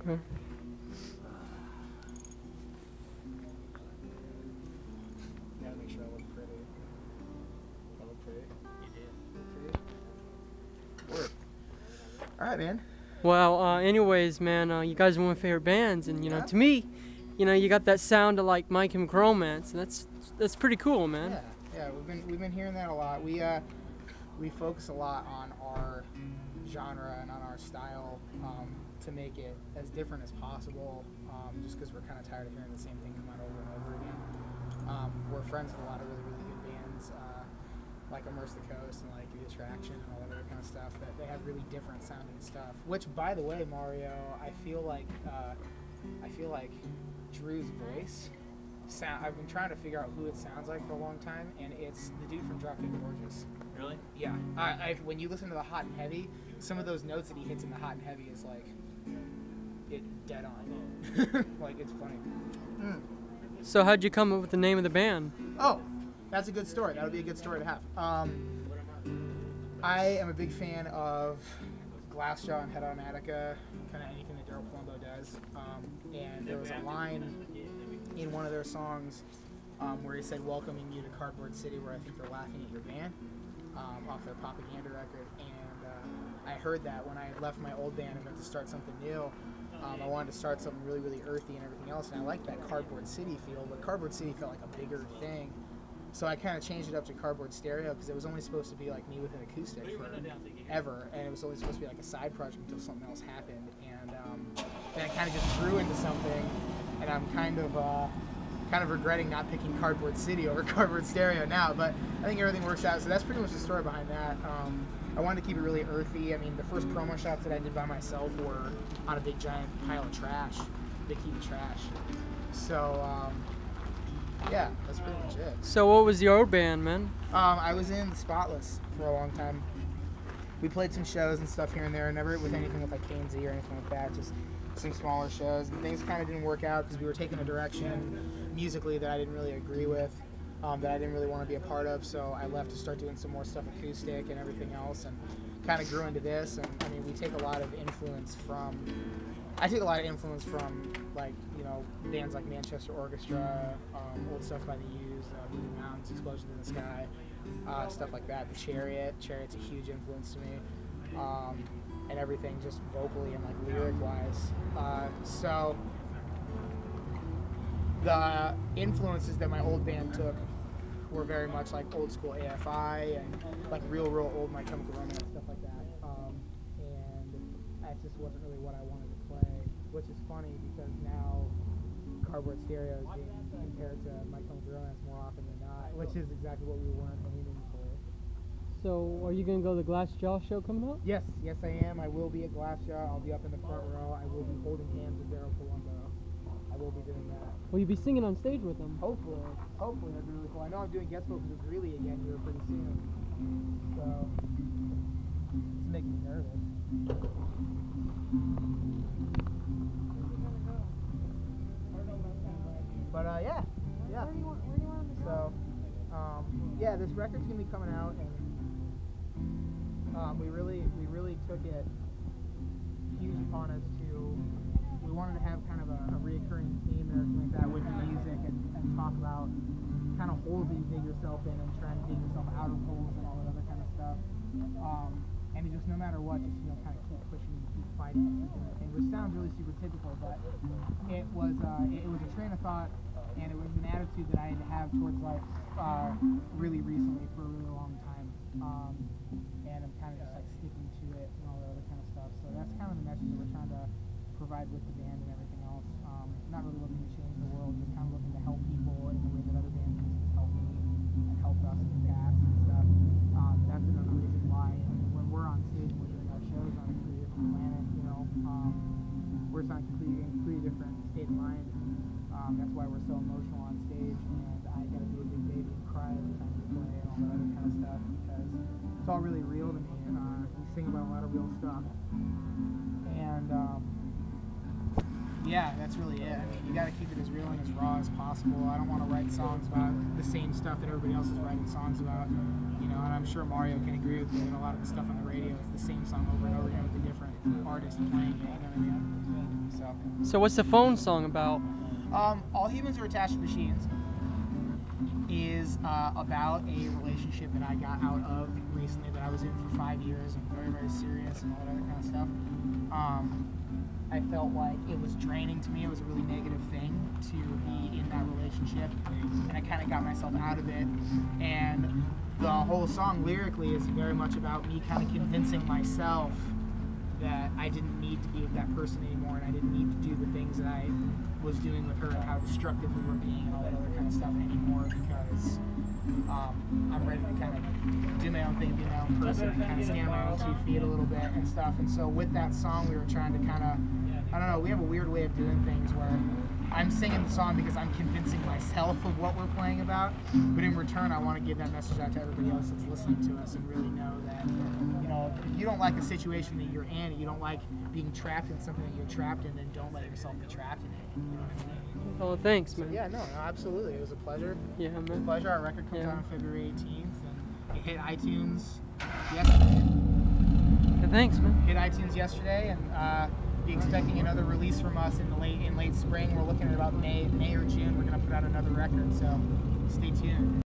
Okay. Gotta make sure I look pretty. I look pretty. You do. Pretty. Word. All right, man. Well, anyways, man, you guys are one of my favorite bands, and you know, to me, you know, you got that sound of like My Chemical Romance, and that's pretty cool, man. Yeah, we've been hearing that a lot. We focus a lot on our genre and on our style to make it as different as possible, just because we're kind of tired of hearing the same thing come out over and over again. We're friends with a lot of really, really good bands, like Immerse the Coast and like The Attraction and all that other kind of stuff, that they have really different sounding stuff. Which, by the way, Mario, I feel like Drew's voice I've been trying to figure out who it sounds like for a long time, and it's the dude from Drop Dead Gorgeous. Really? Yeah. When you listen to the Hot and Heavy, some of those notes that he hits in the Hot and Heavy is like it dead on. Like, it's funny. So how'd you come up with the name of the band? Oh, that's a good story. That would be a good story to have. I am a big fan of Glassjaw and Head Automatica, kind of anything that Daryl Palumbo does. And there was a line in one of their songs where he said, "Welcoming you to Cardboard City, where I think they're laughing at your band," off their Propaganda record. And I heard that when I left my old band and went to start something new. I wanted to start something really, really earthy and everything else, and I liked that Cardboard City feel, but Cardboard City felt like a bigger thing. So I kind of changed it up to Cardboard Stereo, because it was only supposed to be like me with an acoustic forever, and it was only supposed to be like a side project until something else happened. And then it kind of just grew into something, and I'm kind of regretting not picking Cardboard City over Cardboard Stereo now, but I think everything works out. So that's pretty much the story behind that. I wanted to keep it really earthy. I mean, the first promo shots that I did by myself were on a big giant pile of trash, big heap of trash. So yeah, that's pretty much it. So what was your old band, man? I was in the Spotless for a long time. We played some shows and stuff here and there, never with anything with like KNZ or anything like that, just some smaller shows. And things kind of didn't work out because we were taking a direction musically that I didn't really agree with, that I didn't really want to be a part of. So I left to start doing some more stuff acoustic and everything else, and kind of grew into this. And I mean, we take a lot of influence from, like, you know, bands like Manchester Orchestra, old stuff by the Used, Blue Mountains, Explosion in the Sky, stuff like that. The Chariot's a huge influence to me, and everything just vocally and like lyric-wise. So the influences that my old band took were very much like old school AFI and like real old My Chemical Romance, stuff like that. And that just wasn't really what I wanted to play, which is funny because now Cardboard Stereo is being compared to My Chemical Romance more often than not, which is exactly what we weren't aiming for. So are you gonna go to the Glassjaw show coming up? Yes, I am. I will be at Glassjaw. I'll be up in the front row. I will be holding hands with Daryl Palumbo. I will be doing that. Will you be singing on stage with them? Hopefully that'd be really cool. I know I'm doing guest vocals with Greeley again here pretty soon, so it's making me nervous. But yeah. Where do you want to go? So yeah, this record's gonna be coming out, and we really took it huge upon us to. We wanted to have kind of a reoccurring theme and everything like that with the music, and talk about kind of holes that you dig yourself in and trying to dig yourself out of holes and all that other kind of stuff. And just no matter what, just, you know, kind of keep pushing and keep fighting and keep doing the thing, which sounds really super typical, but it was a train of thought, and it was an attitude that I had to have towards life really recently for a really long time. And I'm kind of just like sticking to it and all that other kind of stuff. So that's kind of the message that we're trying to provide with the band and everything else. Not really looking to change the world, just kind of looking to help people in the way that other bands used to help me and helped us in the past and stuff. That's another reason why when we're on stage and we're doing our shows on a completely different planet, you know, we're on a completely different state of mind. That's why we're so emotional on stage, and I gotta be a big baby and cry every time we play and all that other kind of stuff, because it's all really real to me, and we sing about a lot of real stuff. And yeah, that's really it. I mean, you gotta keep it as real and as raw as possible. I don't want to write songs about the same stuff that everybody else is writing songs about, you know, and I'm sure Mario can agree with me that a lot of the stuff on the radio is the same song over and over again with a different artist playing it, you know what I mean? So So what's the phone song about? All Humans Are Attached to Machines is about a relationship that I got out of recently that I was in for 5 years and very, very serious and all that other kind of stuff. I felt like it was draining to me. It was a really negative thing to be in that relationship, and I kind of got myself out of it. And the whole song lyrically is very much about me kind of convincing myself that I didn't need to be with that person anymore, and I didn't need to do the things that I was doing with her and how destructive we were being and all that other kind of stuff anymore, because I'm ready to kind of do my own thing, be my own person, and kind of stand on my own 2 feet a little bit and stuff. And so with that song, we were trying to kind of, I don't know, we have a weird way of doing things where I'm singing the song because I'm convincing myself of what we're playing about, but in return I want to give that message out to everybody else that's listening to us and really know that, you know, if you don't like the situation that you're in, and you don't like being trapped in something that you're trapped in, then don't let yourself be trapped in it. You know what I mean? Oh, thanks, man. Yeah, no, absolutely. It was a pleasure. Yeah, It was a man. pleasure. Our record comes Yeah. out on February 18th, and it hit iTunes yesterday. Yeah, thanks, man. Hit iTunes yesterday, and be expecting another release from us in late spring. We're looking at about May or June. We're gonna put out another record, so stay tuned.